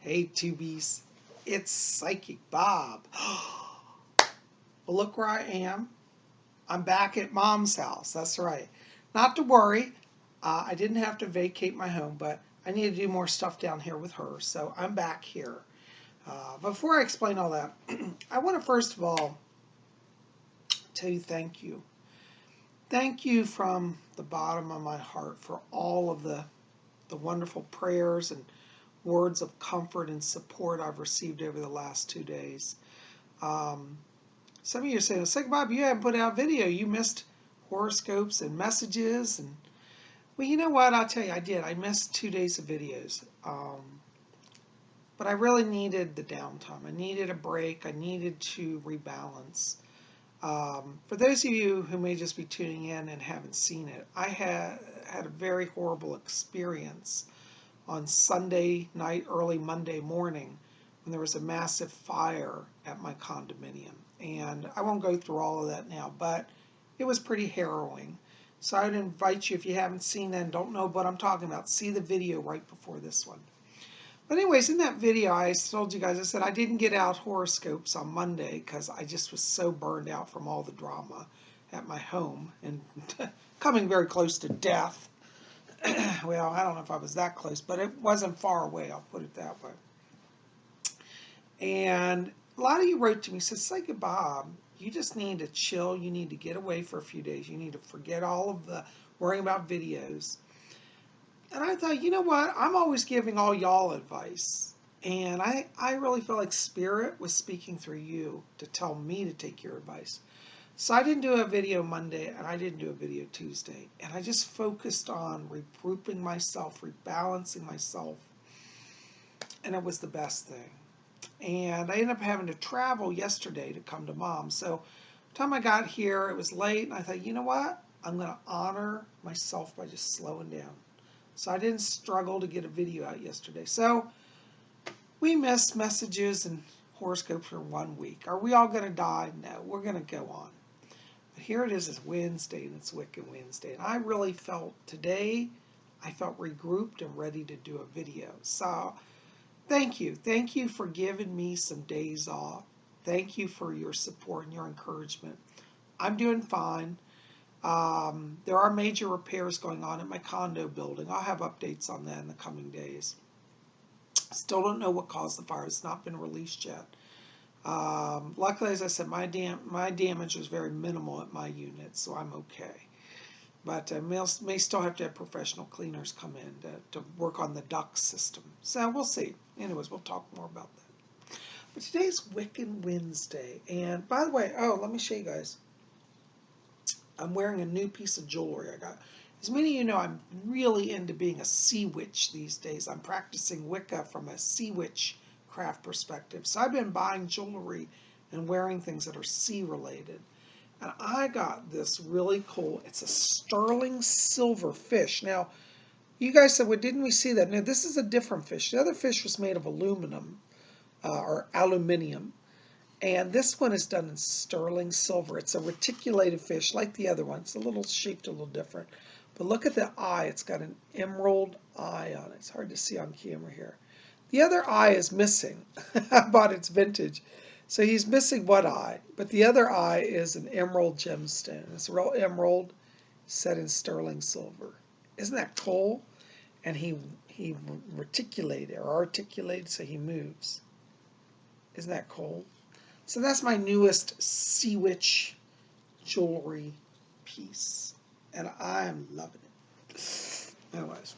Hey, Tubies, it's Psychic Bob. Well, look where I am. I'm back at Mom's house. That's right. Not to worry, I didn't have to vacate my home, but I need to do more stuff down here with her, so I'm back here. Before I explain all that, I want to first of all tell you thank you. Thank you from the bottom of my heart for all of the wonderful prayers and words of comfort and support I've received over the last 2 days. Some of you are saying, "Say, Bob, you haven't put out video. You missed horoscopes and messages." And well, you know what? I'll tell you, I did. I missed 2 days of videos. But I really needed the downtime. I needed a break. I needed to rebalance. For those of you who may just be tuning in and haven't seen it, I had a very horrible experience on Sunday night, early Monday morning, when there was a massive fire at my condominium. And I won't go through all of that now, but it was pretty harrowing. So I would invite you, if you haven't seen that and don't know what I'm talking about, see the video right before this one. But anyways, in that video, I told you guys, I said I didn't get out horoscopes on Monday because I just was so burned out from all the drama at my home and coming very close to death. Well, I don't know if I was that close, but it wasn't far away, I'll put it that way. And a lot of you wrote to me, said, "Say, Bob, you just need to chill. You need to get away for a few days. You need to forget all of the worrying about videos." And I thought, you know what? I'm always giving all y'all advice. And I really felt like Spirit was speaking through you to tell me to take your advice. So I didn't do a video Monday and I didn't do a video Tuesday. And I just focused on regrouping myself, rebalancing myself. And it was the best thing. And I ended up having to travel yesterday to come to Mom. So the time I got here, it was late. And I thought, you know what? I'm going to honor myself by just slowing down. So I didn't struggle to get a video out yesterday. So we missed messages and horoscopes for 1 week. Are we all going to die? No, we're going to go on. But here it is, it's Wednesday, and it's Wiccan Wednesday. And I really felt today, I felt regrouped and ready to do a video. So thank you. Thank you for giving me some days off. Thank you for your support and your encouragement. I'm doing fine. There are major repairs going on at my condo building. I'll have updates on that in the coming days. Still don't know what caused the fire. It's not been released yet. Luckily, as I said, my damage was very minimal at my unit, so I'm okay. But I may still have to have professional cleaners come in to work on the duct system. So we'll see. Anyways, we'll talk more about that. But today's Wiccan Wednesday. And by the way, let me show you guys. I'm wearing a new piece of jewelry I got. As many of you know, I'm really into being a sea witch these days. I'm practicing Wicca from a sea witch craft perspective. So I've been buying jewelry and wearing things that are sea related. And I got this really cool, it's a sterling silver fish. Now, you guys said, well, didn't we see that? No, this is a different fish. The other fish was made of aluminum or aluminium. And this one is done in sterling silver. It's a reticulated fish like the other one. It's a little shaped a little different. But look at the eye. It's got an emerald eye on it. It's hard to see on camera here. The other eye is missing. I bought its vintage. So he's missing one eye. But the other eye is an emerald gemstone. It's a real emerald set in sterling silver. Isn't that cool? And he reticulated or articulated so he moves. Isn't that cool? So that's my newest Sea Witch jewelry piece. And I'm loving it. Anyways.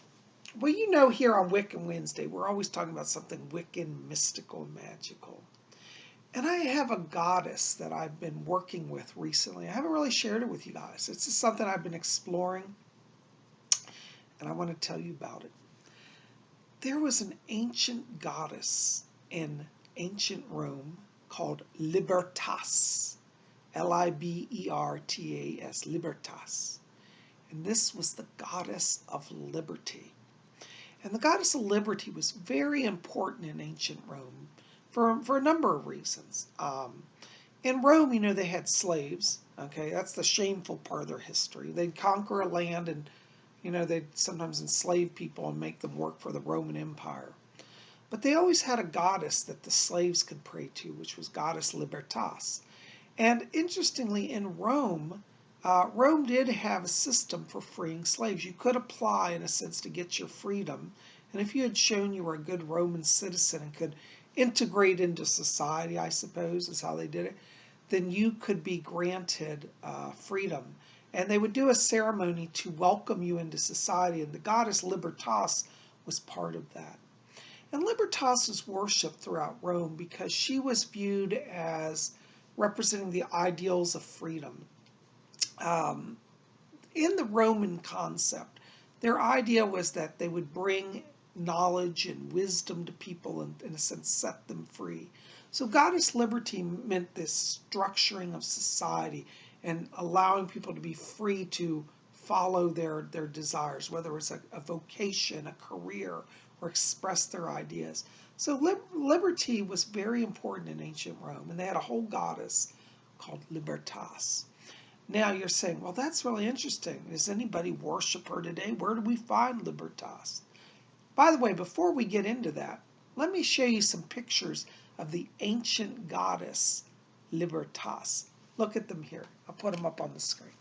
Well, you know, here on Wiccan Wednesday, we're always talking about something Wiccan, mystical, magical. And I have a goddess that I've been working with recently. I haven't really shared it with you guys. It's just something I've been exploring. And I want to tell you about it. There was an ancient goddess in ancient Rome called Libertas, Libertas, Libertas. And this was the goddess of liberty. And the goddess of liberty was very important in ancient Rome for a number of reasons. In Rome, you know, they had slaves. Okay, that's the shameful part of their history. They'd conquer a land and, you know, they'd sometimes enslave people and make them work for the Roman Empire. But they always had a goddess that the slaves could pray to, which was goddess Libertas. And interestingly, in Rome, Rome did have a system for freeing slaves. You could apply, in a sense, to get your freedom. And if you had shown you were a good Roman citizen and could integrate into society, I suppose, is how they did it, then you could be granted freedom. And they would do a ceremony to welcome you into society. And the goddess Libertas was part of that. And Libertas was worshipped throughout Rome because she was viewed as representing the ideals of freedom. In the Roman concept, their idea was that they would bring knowledge and wisdom to people and, in a sense, set them free. So Goddess Liberty meant this structuring of society and allowing people to be free to follow their desires, whether it's a vocation, a career, or express their ideas. So liberty was very important in ancient Rome, and they had a whole goddess called Libertas. Now you're saying, well, that's really interesting. Does anybody worship her today? Where do we find Libertas? By the way, before we get into that, let me show you some pictures of the ancient goddess Libertas. Look at them here. I'll put them up on the screen.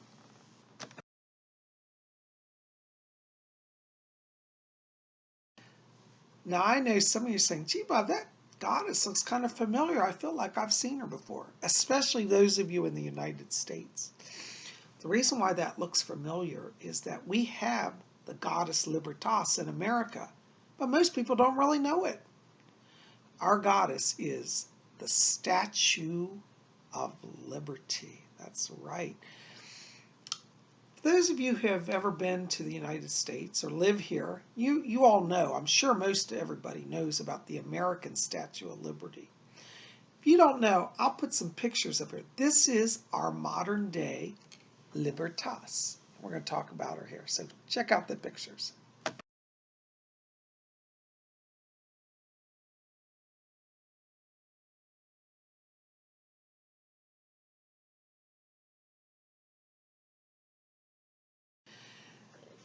Now I know some of you are saying, gee, Bob, that goddess looks kind of familiar. I feel like I've seen her before, especially those of you in the United States. The reason why that looks familiar is that we have the goddess Libertas in America, but most people don't really know it. Our goddess is the Statue of Liberty. That's right. For those of you who have ever been to the United States or live here, you all know, I'm sure most everybody knows about the American Statue of Liberty. If you don't know, I'll put some pictures of her. This is our modern day Libertas. We're going to talk about her here, so check out the pictures.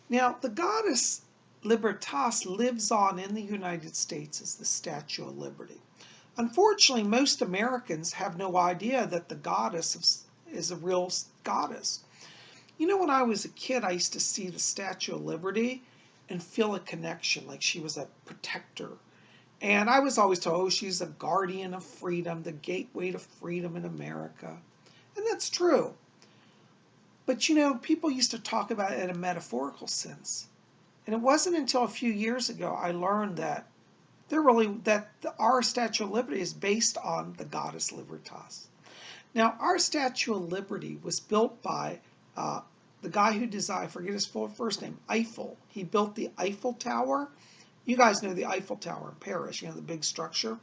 Now, the goddess Libertas lives on in the United States as the Statue of Liberty. Unfortunately, most Americans have no idea that the goddess is a real goddess. You know, when I was a kid, I used to see the Statue of Liberty and feel a connection, like she was a protector. And I was always told, oh, she's a guardian of freedom, the gateway to freedom in America. And that's true. But you know, people used to talk about it in a metaphorical sense. And it wasn't until a few years ago I learned that our Statue of Liberty is based on the goddess Libertas. Now, our Statue of Liberty was built by the guy who designed, I forget his full first name, Eiffel. He built the Eiffel Tower. You guys know the Eiffel Tower in Paris, you know, the big structure.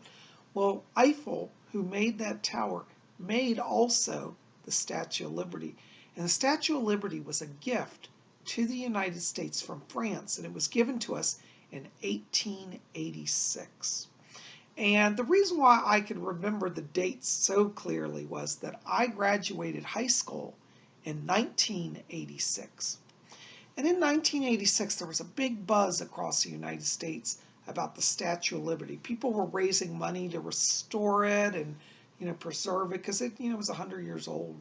Well, Eiffel, who made that tower, made also the Statue of Liberty. And the Statue of Liberty was a gift to the United States from France, and it was given to us in 1886. And the reason why I can remember the dates so clearly was that I graduated high school in 1986. And in 1986, there was a big buzz across the United States about the Statue of Liberty. People were raising money to restore it and, you know, preserve it because it, you know, was 100 years old.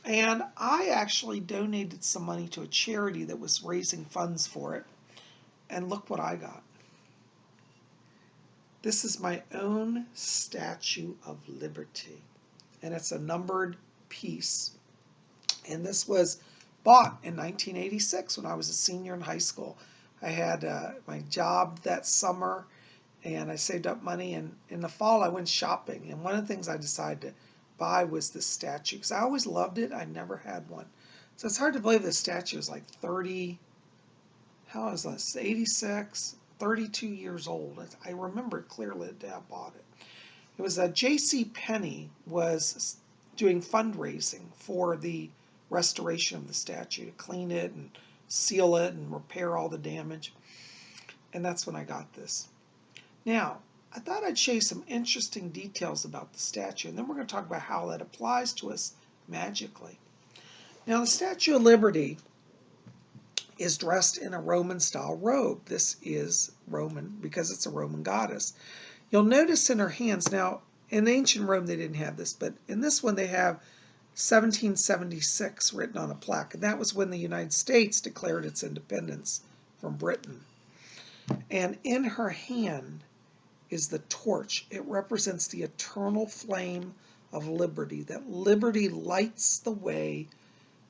And I actually donated some money to a charity that was raising funds for it. And look what I got. This is my own Statue of Liberty. And it's a numbered piece. And this was bought in 1986 when I was a senior in high school. I had my job that summer, and I saved up money. And in the fall, I went shopping. And one of the things I decided to buy was this statue because I always loved it. I never had one. So it's hard to believe this statue is like 30, how is this, 86, 32 years old. I remember it clearly the day I bought it. It was J.C. Penney was doing fundraising for the restoration of the statue to clean it and seal it and repair all the damage. And that's when I got this. Now, I thought I'd show you some interesting details about the statue, and then we're going to talk about how that applies to us magically. Now, the Statue of Liberty is dressed in a Roman-style robe. This is Roman because it's a Roman goddess. You'll notice in her hands, now in ancient Rome they didn't have this, but in this one they have 1776 written on a plaque, and that was when the United States declared its independence from Britain. And in her hand is the torch. It represents the eternal flame of liberty, that liberty lights the way,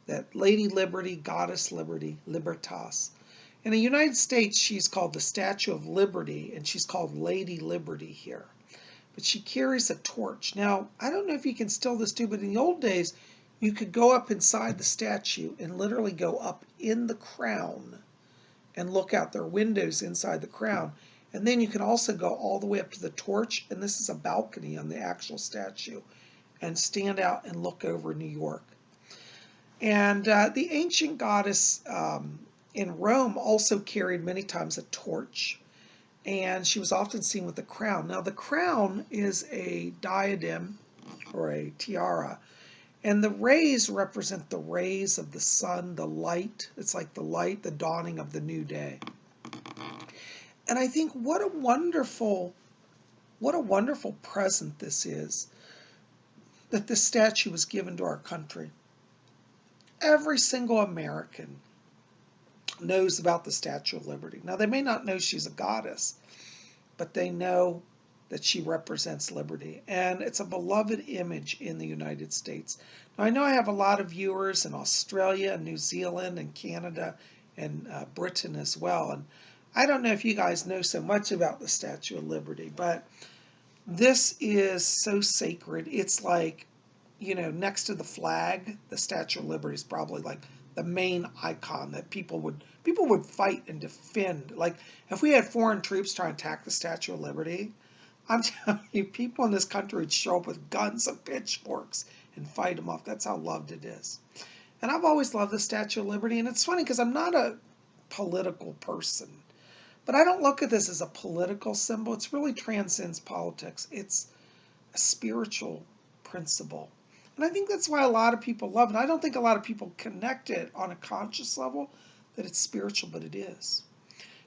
that Lady Liberty, Goddess Liberty, Libertas. In the United States, she's called the Statue of Liberty, and she's called Lady Liberty here. But she carries a torch. Now, I don't know if you can still this too, but in the old days, you could go up inside the statue and literally go up in the crown and look out. There are windows inside the crown. And then you can also go all the way up to the torch, and this is a balcony on the actual statue, and stand out and look over New York. And the ancient goddess in Rome also carried many times a torch, and she was often seen with a crown. Now the crown is a diadem or a tiara, and the rays represent the rays of the sun, the light. It's like the light, the dawning of the new day. And I think what a wonderful present this is, that this statue was given to our country. Every single American knows about the Statue of Liberty. Now, they may not know she's a goddess, but they know that she represents liberty. And it's a beloved image in the United States. Now, I know I have a lot of viewers in Australia, and New Zealand, and Canada, and Britain as well. And I don't know if you guys know so much about the Statue of Liberty, but this is so sacred. It's like, you know, next to the flag, the Statue of Liberty is probably like the main icon that people would fight and defend. Like if we had foreign troops trying to attack the Statue of Liberty, I'm telling you, people in this country would show up with guns and pitchforks and fight them off. That's how loved it is. And I've always loved the Statue of Liberty, and it's funny because I'm not a political person, but I don't look at this as a political symbol. It really transcends politics. It's a spiritual principle. And I think that's why a lot of people love it. I don't think a lot of people connect it on a conscious level that it's spiritual, but it is.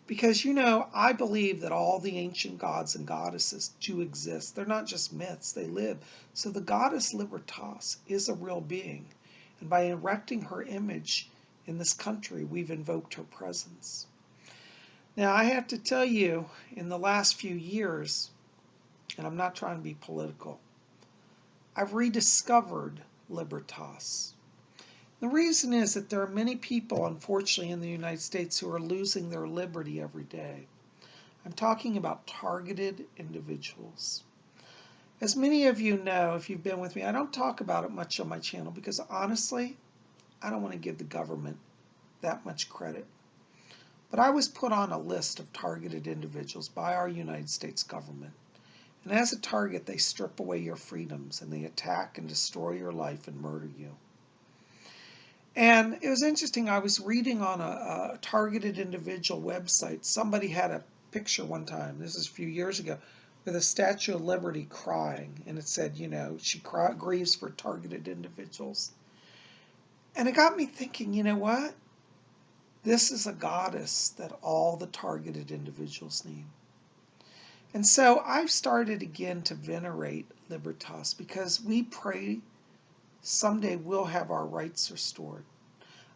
Because, you know, I believe that all the ancient gods and goddesses do exist. They're not just myths, they live. So the goddess Libertas is a real being. And by erecting her image in this country, we've invoked her presence. Now, I have to tell you, in the last few years, and I'm not trying to be political, I've rediscovered Libertas. The reason is that there are many people, unfortunately, in the United States who are losing their liberty every day. I'm talking about targeted individuals. As many of you know, if you've been with me, I don't talk about it much on my channel because honestly, I don't want to give the government that much credit. But I was put on a list of targeted individuals by our United States government. And as a target, they strip away your freedoms and they attack and destroy your life and murder you. And it was interesting, I was reading on a targeted individual website. Somebody had a picture one time, this is a few years ago, with a Statue of Liberty crying. And it said, you know, she grieves for targeted individuals. And it got me thinking, you know what? This is a goddess that all the targeted individuals need. And so I've started again to venerate Libertas because we pray someday we'll have our rights restored.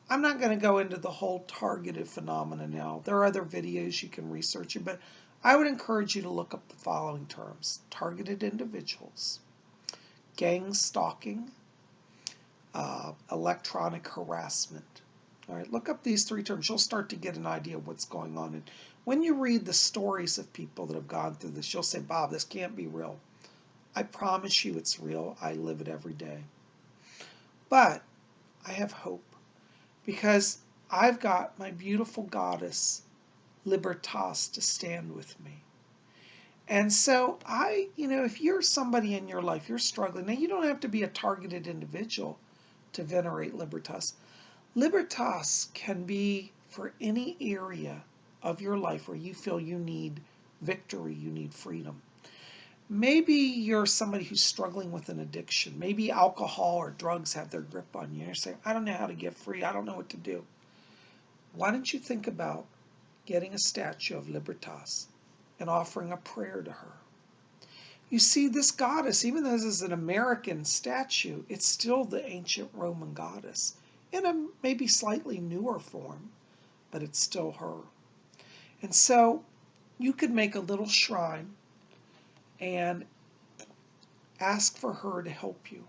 I'm not going to go into the whole targeted phenomena now. There are other videos you can research it, but I would encourage you to look up the following terms: targeted individuals, gang stalking, electronic harassment. All right, look up these three terms. You'll start to get an idea of what's going on. And when you read the stories of people that have gone through this, you'll say, Bob, this can't be real. I promise you it's real. I live it every day. But I have hope because I've got my beautiful goddess, Libertas, to stand with me. And so if you're somebody in your life, you're struggling. Now, you don't have to be a targeted individual to venerate Libertas. Libertas can be for any area of your life where you feel you need victory, you need freedom. Maybe you're somebody who's struggling with an addiction. Maybe alcohol or drugs have their grip on you. You're saying, I don't know how to get free. I don't know what to do. Why don't you think about getting a statue of Libertas and offering a prayer to her? You see, this goddess, even though this is an American statue, it's still the ancient Roman goddess in a maybe slightly newer form, but it's still her. And so you could make a little shrine and ask for her to help you.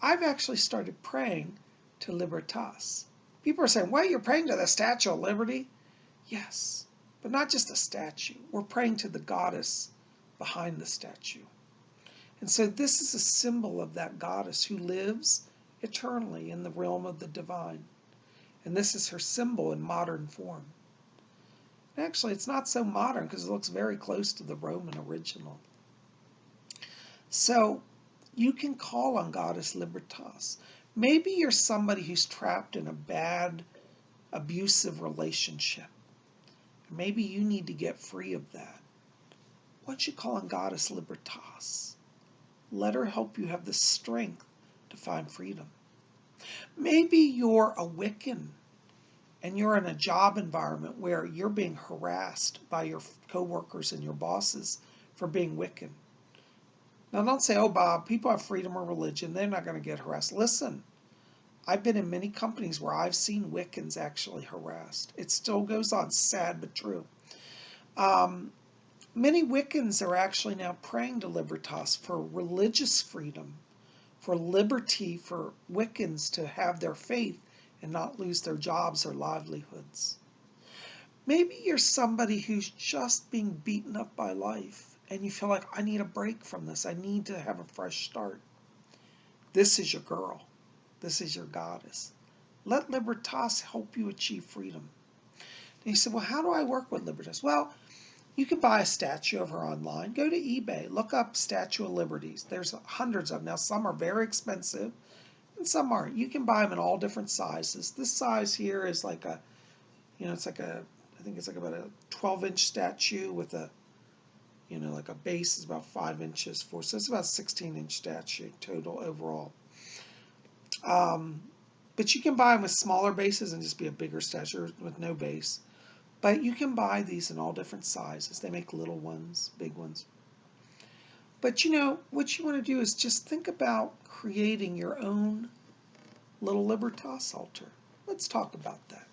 I've actually started praying to Libertas. People are saying, "Wait, you're praying to the Statue of Liberty?" Yes, but not just a statue. We're praying to the goddess behind the statue. And so this is a symbol of that goddess who lives eternally in the realm of the divine. And this is her symbol in modern form. And actually, it's not so modern because it looks very close to the Roman original. So you can call on Goddess Libertas. Maybe you're somebody who's trapped in a bad, abusive relationship. Maybe you need to get free of that. Why don't you call on Goddess Libertas? Let her help you have the strength to find freedom. Maybe you're a Wiccan and you're in a job environment where you're being harassed by your coworkers and your bosses for being Wiccan. Now, don't say, "Oh, Bob, people have freedom of religion. They're not going to get harassed." Listen, I've been in many companies where I've seen Wiccans actually harassed. It still goes on, sad but true. Many Wiccans are actually now praying to Libertas for religious freedom, for liberty for Wiccans to have their faith and not lose their jobs or livelihoods. Maybe you're somebody who's just being beaten up by life and you feel like, "I need a break from this. I need to have a fresh start." This is your girl. This is your goddess. Let Libertas help you achieve freedom. And you say, "Well, how do I work with Libertas?" Well, you can buy a statue of her online. Go to eBay. Look up Statue of Liberties. There's hundreds of them. Now, some are very expensive and some aren't. You can buy them in all different sizes. This size here is like a, it's like a, I think it's like about a 12-inch statue with a, like a base is about 5 inches for, so it's about a 16-inch statue total overall. But you can buy them with smaller bases and just be a bigger statue with no base. But you can buy these in all different sizes. They make little ones, big ones. But what you want to do is just think about creating your own little Libertas altar. Let's talk about that.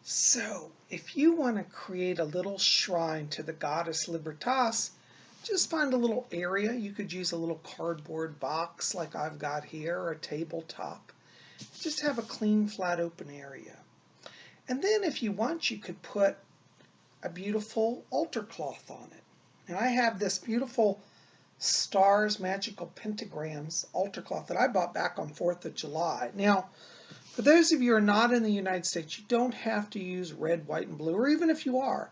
So, if you want to create a little shrine to the goddess Libertas, just find a little area. You could use a little cardboard box like I've got here, or a tabletop. Just have a clean, flat, open area. And then if you want, you could put a beautiful altar cloth on it. And I have this beautiful Stars Magical Pentagrams altar cloth that I bought back on 4th of July. Now, for those of you who are not in the United States, you don't have to use red, white, and blue, or even if you are.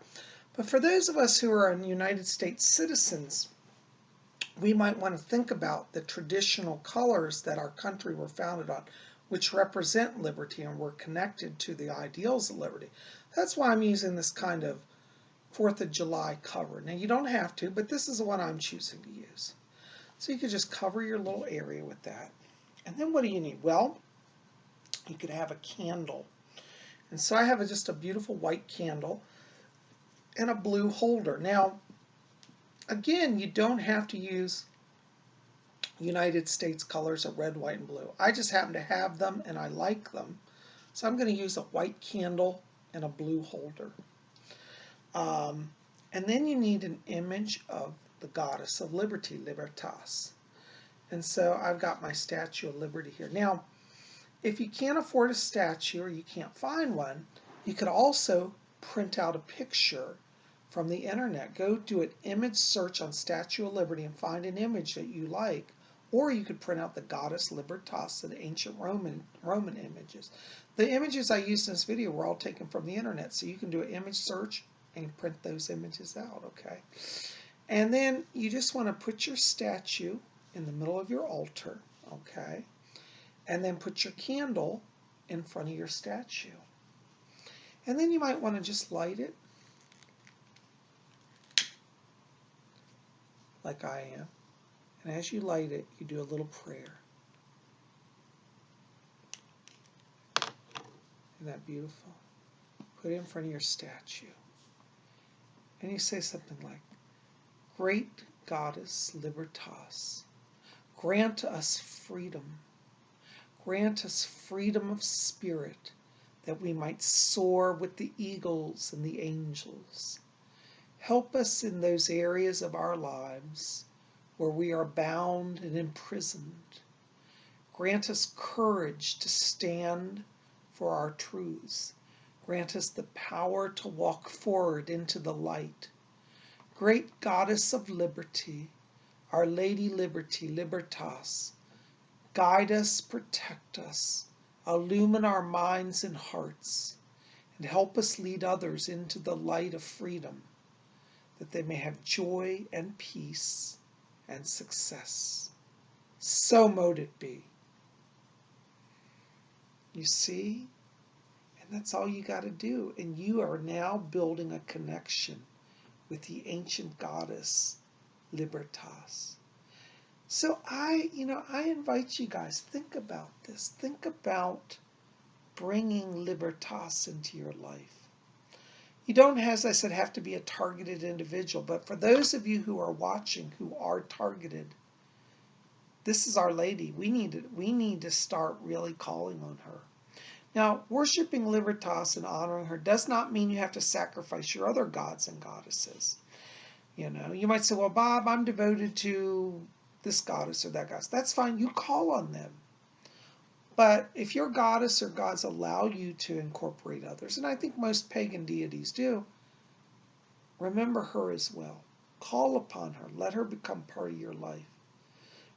But for those of us who are United States citizens, we might want to think about the traditional colors that our country were founded on, which represent liberty and were connected to the ideals of liberty. That's why I'm using this kind of 4th of July cover. Now, you don't have to, but this is the one I'm choosing to use. So you could just cover your little area with that. And then what do you need? Well, you could have a candle. And so I have just a beautiful white candle and a blue holder. Now, again, you don't have to use United States colors of red, white, and blue. I just happen to have them and I like them. So I'm going to use a white candle and a blue holder. And then you need an image of the goddess of liberty, Libertas. And so I've got my Statue of Liberty here. Now, if you can't afford a statue or you can't find one, you could also print out a picture from the internet. Go do an image search on Statue of Liberty and find an image that you like. Or you could print out the goddess Libertas, the ancient Roman images. The images I used in this video were all taken from the internet, so you can do an image search and print those images out, okay? And then you just want to put your statue in the middle of your altar, okay? And then put your candle in front of your statue. And then you might want to just light it. like I am. And as you light it, you do a little prayer. Isn't that beautiful? Put it in front of your statue. And you say something like, Great Goddess Libertas, grant us freedom. Grant us freedom of spirit, that we might soar with the eagles and the angels. Help us in those areas of our lives where we are bound and imprisoned. Grant us courage to stand for our truths. Grant us the power to walk forward into the light. Great Goddess of Liberty, Our Lady Liberty, Libertas, guide us, protect us, illumine our minds and hearts, and help us lead others into the light of freedom, that they may have joy and peace and success. So mote it be. You see? And that's all you got to do. And you are now building a connection with the ancient goddess, Libertas. So I invite you guys, think about this. Think about bringing Libertas into your life. You don't, as I said, have to be a targeted individual, but for those of you who are watching who are targeted, this is Our Lady. We need to start really calling on her. Now, worshiping Libertas and honoring her does not mean you have to sacrifice your other gods and goddesses. You might say, well, Bob, I'm devoted to this goddess or that goddess. That's fine. You call on them. But if your goddess or gods allow you to incorporate others, and I think most pagan deities do, remember her as well. Call upon her. Let her become part of your life.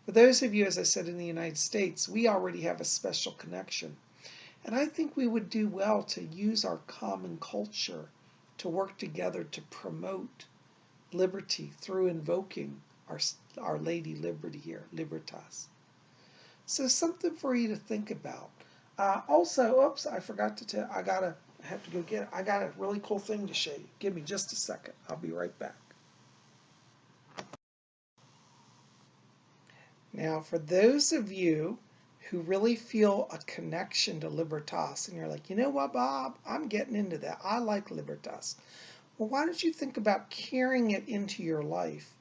For those of you, as I said, in the United States, we already have a special connection. And I think we would do well to use our common culture to work together to promote liberty through invoking our Lady Liberty here, Libertas. So something for you to think about. Also, oops, I forgot to tell. I have to go get it. I got a really cool thing to show you. Give me just a second. I'll be right back. Now, for those of you who really feel a connection to Libertas, and you're like, you know what, Bob, I'm getting into that. I like Libertas. Well, why don't you think about carrying it into your life?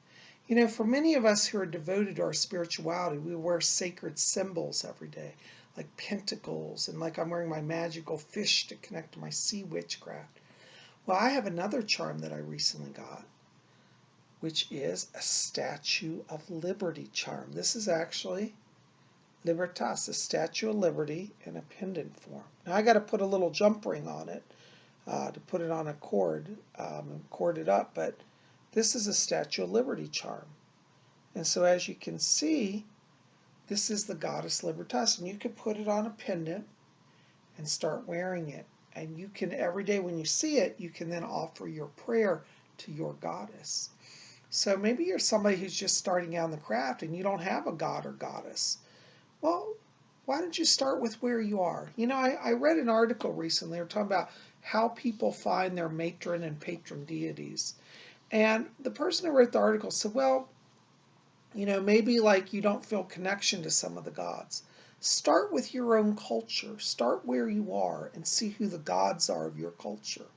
For many of us who are devoted to our spirituality, we wear sacred symbols every day, like pentacles, and like I'm wearing my magical fish to connect to my sea witchcraft. Well, I have another charm that I recently got, which is a Statue of Liberty charm. This is actually Libertas, a Statue of Liberty in a pendant form. Now I got to put a little jump ring on it to put it on a cord and cord it up, but this is a Statue of Liberty charm. And so as you can see, this is the goddess Libertas, and you can put it on a pendant and start wearing it. And you can, every day when you see it, you can then offer your prayer to your goddess. So maybe you're somebody who's just starting out in the craft and you don't have a god or goddess. Well, why don't you start with where you are? I read an article recently. They were talking about how people find their matron and patron deities. And the person who wrote the article said, well, maybe like you don't feel connection to some of the gods. Start with your own culture. Start where you are and see who the gods are of your culture.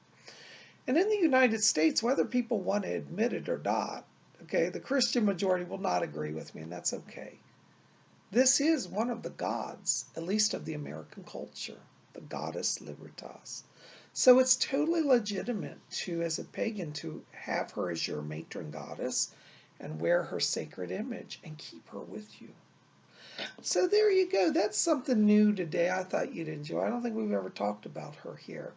And in the United States, whether people want to admit it or not, okay, the Christian majority will not agree with me, and that's okay. This is one of the gods, at least of the American culture, the goddess Libertas. So it's totally legitimate to, as a pagan, to have her as your matron goddess and wear her sacred image and keep her with you. So there you go. That's something new today I thought you'd enjoy. I don't think we've ever talked about her here.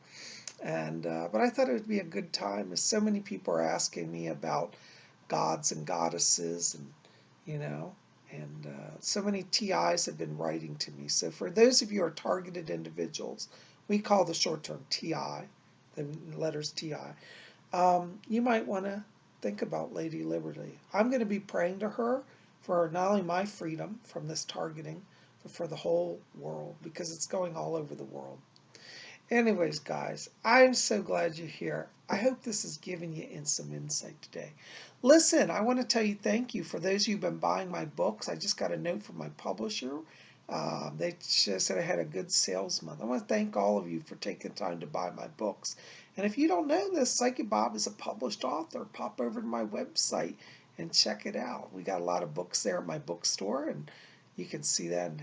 But I thought it would be a good time, as so many people are asking me about gods and goddesses, and so many TIs have been writing to me. So for those of you who are targeted individuals, we call the short term TI, the letters TI, you might want to think about Lady Liberty. I'm going to be praying to her for not only my freedom from this targeting, but for the whole world, because it's going all over the world. Anyways, guys, I'm so glad you're here. I hope this has given you some insight today. Listen, I want to tell you thank you for those who've been buying my books. I just got a note from my publisher. They just said I had a good sales month. I want to thank all of you for taking time to buy my books. And if you don't know this, Psychic Bob is a published author. Pop over to my website and check it out. We got a lot of books there at my bookstore, and you can see that and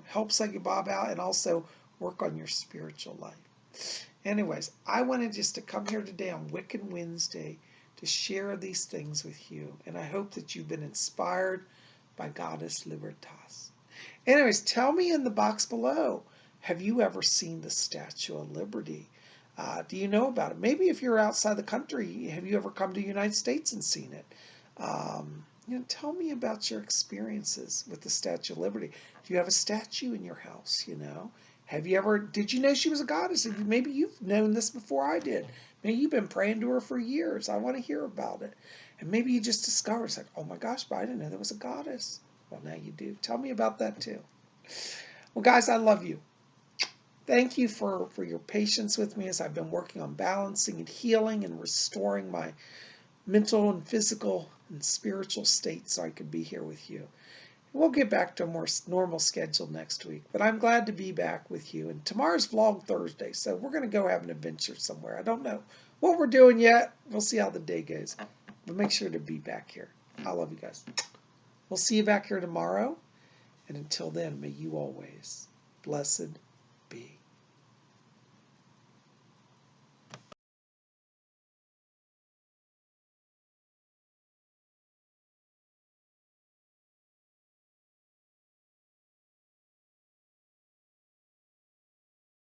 help Psychic Bob out, and also work on your spiritual life. Anyways, I wanted just to come here today on Wiccan Wednesday to share these things with you, and I hope that you've been inspired by Goddess Libertas. Anyways, tell me in the box below, have you ever seen the Statue of Liberty? Do you know about it? Maybe if you're outside the country, have you ever come to the United States and seen it? Tell me about your experiences with the Statue of Liberty. Do you have a statue in your house? Did you know she was a goddess? Maybe you've known this before I did. Maybe you've been praying to her for years. I want to hear about it. And maybe you just discovered, it's like, oh my gosh, but I didn't know there was a goddess. Well, now you do. Tell me about that too. Well, guys, I love you. Thank you for your patience with me as I've been working on balancing and healing and restoring my mental and physical and spiritual state so I could be here with you. We'll get back to a more normal schedule next week, but I'm glad to be back with you. And tomorrow's Vlog Thursday, so we're going to go have an adventure somewhere. I don't know what we're doing yet. We'll see how the day goes. But make sure to be back here. I love you guys. We'll see you back here tomorrow. And until then, may you always blessed be.